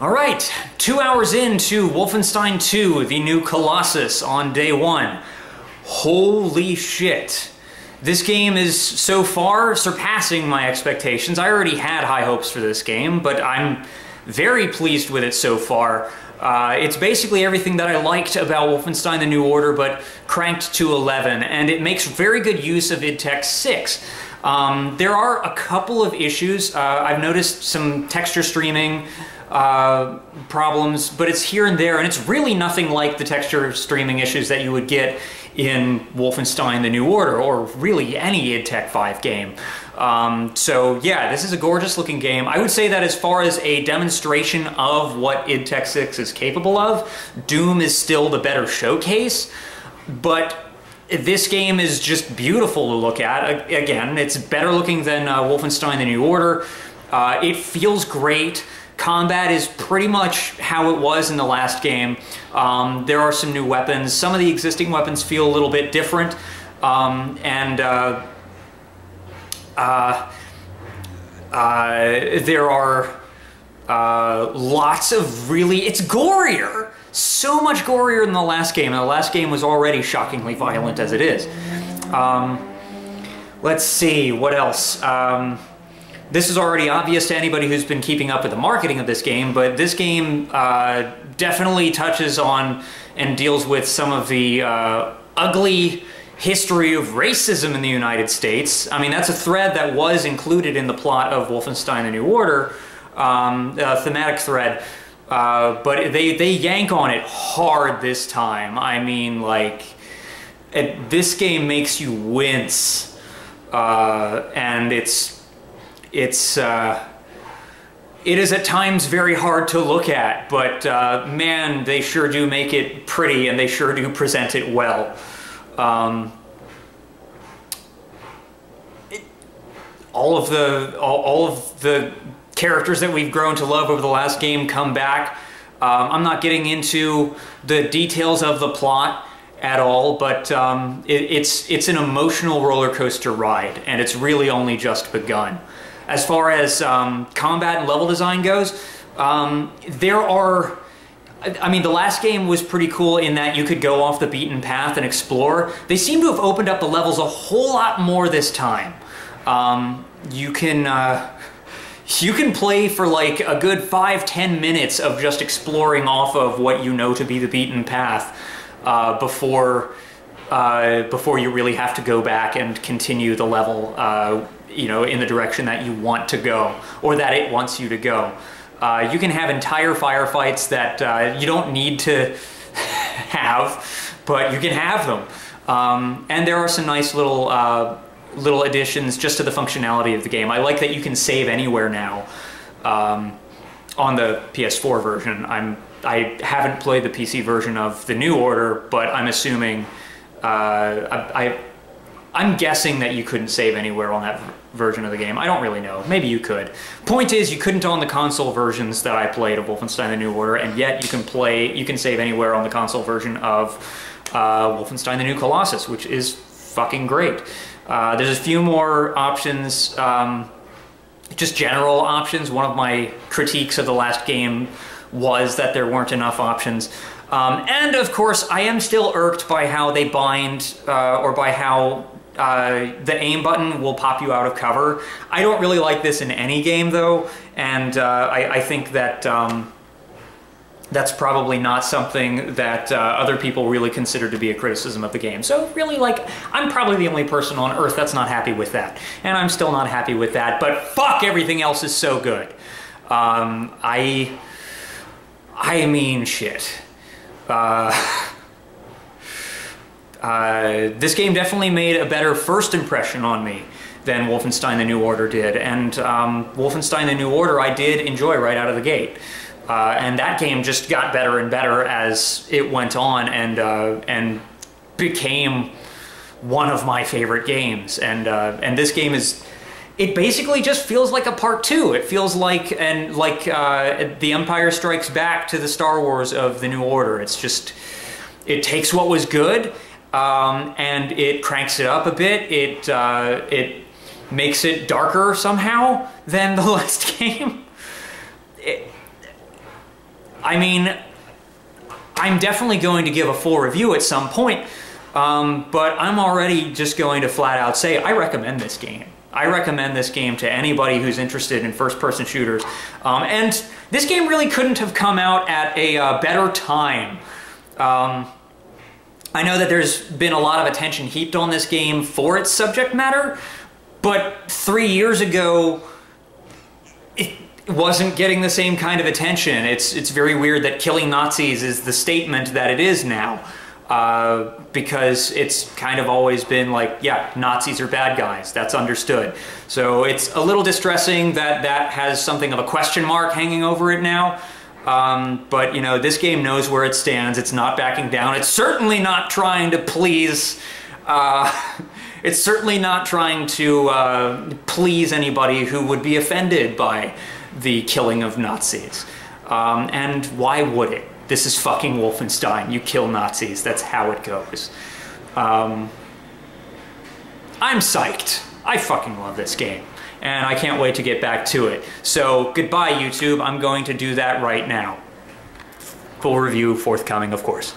All right, 2 hours into Wolfenstein II, the new Colossus on day one. Holy shit. This game is so far surpassing my expectations. I already had high hopes for this game, but I'm very pleased with it so far. It's basically everything that I liked about Wolfenstein: The New Order, but cranked to 11, and it makes very good use of id Tech 6. There are a couple of issues. I've noticed some texture streaming problems, but it's here and there, and it's really nothing like the texture streaming issues that you would get in Wolfenstein: The New Order, or really any id Tech 5 game. So yeah, this is a gorgeous looking game. I would say that as far as a demonstration of what id Tech 6 is capable of, Doom is still the better showcase, but this game is just beautiful to look at. Again, it's better looking than Wolfenstein: The New Order. It feels great. Combat is pretty much how it was in the last game. There are some new weapons. Some of the existing weapons feel a little bit different. There are lots of really... It's gorier! So much gorier than the last game. And the last game was already shockingly violent as it is. Let's see, what else? This is already obvious to anybody who's been keeping up with the marketing of this game, but this game definitely touches on and deals with some of the ugly history of racism in the United States. I mean, that's a thread that was included in the plot of Wolfenstein: The New Order, a thematic thread, but they yank on it hard this time. I mean, like, this game makes you wince, and it is at times very hard to look at, but man, they sure do make it pretty, and they sure do present it well. All of the characters that we've grown to love over the last game come back. I'm not getting into the details of the plot at all, but it's an emotional roller coaster ride, and it's really only just begun. As far as combat and level design goes, I mean, the last game was pretty cool in that you could go off the beaten path and explore. They seem to have opened up the levels a whole lot more this time. You can play for like a good 5-10 minutes of just exploring off of what you know to be the beaten path before you really have to go back and continue the level, you know, in the direction that you want to go, or that it wants you to go. You can have entire firefights that you don't need to have, but you can have them. And there are some nice little additions just to the functionality of the game. I like that you can save anywhere now. On the PS4 version, I haven't played the PC version of The New Order, but I'm assuming, I'm guessing that you couldn't save anywhere on that version of the game. I don't really know. Maybe you could. Point is, you couldn't on the console versions that I played of Wolfenstein: The New Order, and yet you can save anywhere on the console version of Wolfenstein: The New Colossus, which is fucking great. There's a few more options, just general options. One of my critiques of the last game was that there weren't enough options. And of course, I am still irked by how they bind, or by how the aim button will pop you out of cover. I don't really like this in any game, though, and I think that that's probably not something that other people really consider to be a criticism of the game. So really, like, I'm probably the only person on Earth that's not happy with that. And I'm still not happy with that, but fuck, everything else is so good. I mean, shit. This game definitely made a better first impression on me than Wolfenstein: The New Order did, and Wolfenstein: The New Order I did enjoy right out of the gate. And that game just got better and better as it went on, and became one of my favorite games. And this game is, it basically just feels like a part 2. It feels like The Empire Strikes Back to the Star Wars of The New Order. It's just, it takes what was good, and it cranks it up a bit. It makes it darker somehow than the last game. I mean, I'm definitely going to give a full review at some point, but I'm already just going to flat out say I recommend this game. I recommend this game to anybody who's interested in first-person shooters. And this game really couldn't have come out at a better time. I know that there's been a lot of attention heaped on this game for its subject matter, but 3 years ago, it wasn't getting the same kind of attention. It's very weird that killing Nazis is the statement that it is now, because it's kind of always been like, yeah, Nazis are bad guys, that's understood. So it's a little distressing that that has something of a question mark hanging over it now. But, you know, this game knows where it stands. It's not backing down. It's certainly not trying to please... it's certainly not trying to please anybody who would be offended by the killing of Nazis. And why would it? This is fucking Wolfenstein. You kill Nazis. That's how it goes. I'm psyched. I fucking love this game. And I can't wait to get back to it. So, goodbye, YouTube. I'm going to do that right now. Full review forthcoming, of course.